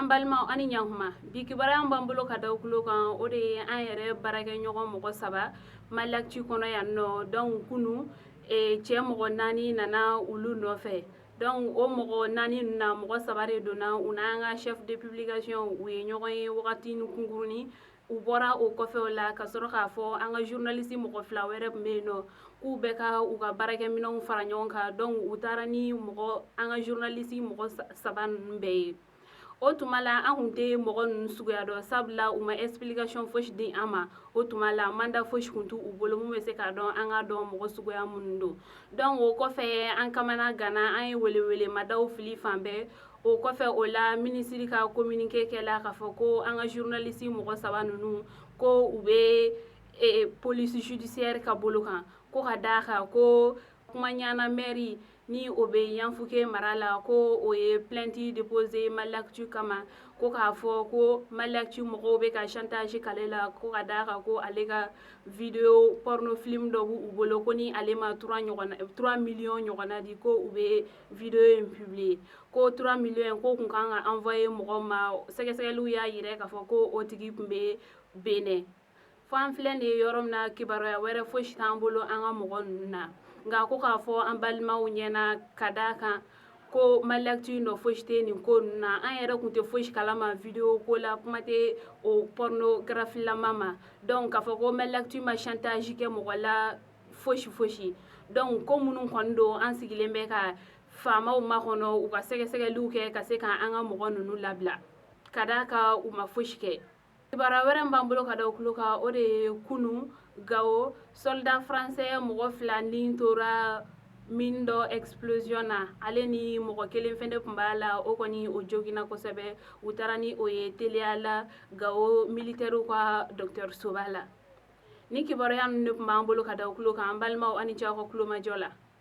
an balimaw ani ɲantuma bi kibaruya b'an bolo ka da kulo kan o de ye an yɛrɛ baarakɛɲɔgɔn mɔgɔ 3 Malactu kɔnɔ yan nɔ donc kunu cɛ mɔgɔ 4 nana olu nɔfɛ donc o mɔgɔ 4 ninnu na mɔgɔ 3 de donna u n'an ka chef de publication u ye ɲɔgɔn ye wagati kunkurunin u bɔra o kɔfɛ o la ka sɔrɔ k'a fɔ an ka journaliste mɔgɔ 2 wɛrɛ tun bɛ yen nɔ k'u bɛ ka u ka baarakɛminɛnw fara ɲɔgɔn kan donc u taara ni an ka journaliste mɔgɔ 3 ninnu bɛɛ ye o tuma la an kun tɛ mɔgɔ ninnu suguya dɔn sabula u ma explication fosi di an ma o tuma la mandat fosi kun t'u bolo mun bɛ se k'a dɔn an ka dɔn mɔgɔ suguya minnu don donc o kɔfɛ an kamana gana an ye welewelemadaw fili fan bɛɛ o kɔfɛ o la ministre ka communiqué kɛla k'a fɔ ko an ka journaliste mɔgɔ 3 ninnu ko u bɛ police judiciaire ka bolo kan ko ka d'a kan ko Kumaɲana mairie ni o bɛ Yanfuke mara la ko o ye plainte déposé Malactu kama ko k'a fɔ ko Malactu mɔgɔw bɛ ka chantage k'ale la ko ka d'a kan ko ale ka vidéo porno film dɔ b'u bolo ko ni ale ma 3 millions ɲɔgɔnna di ko u bɛ vidéo in publier ko 3 millions ko kun kan ka envoyer mɔgɔ ma sɛgɛsɛgɛliw y'a yira k'a fɔ ko o tigi kun bɛ Benin fo an filɛ nin ye yɔrɔ min na kibaruya wɛrɛ fosi t'an bolo an ka mɔgɔ ninnu na nka ko k'a fɔ an balimaw ɲɛna ka d'a kan ko Malactu nɔ fosi tɛ nin ko ninnu na an yɛrɛ kun tɛ fosi kalama vidéo ko la kuma tɛ o pornographie lama ma donc k'a fɔ ko Malactu ma chantage kɛ mɔgɔ la fosi donc ko minnu kɔni don an sigilen bɛ ka faamaw makɔnɔ u ka sɛgɛsɛgɛliw kɛ ka se ka an ka mɔgɔ ninnu labila ka d'a kan u ma fosi kɛ kibaruya wɛrɛ min b'an bolo ka da o tulo kan o de ye kunu Gao soldat français mɔgɔ 2 ni tora mine dɔ explosion na ale ni mɔgɔ 1 fɛnɛ tun b'a la o kɔni o joginna kosɛbɛ u taara ni o ye teliya la Gao militaire ka docteur Soba la ni kibaruya ninnu de tun b'an bolo ka da o tulo kan an balimaw ani ce aw ka tulomajɔ la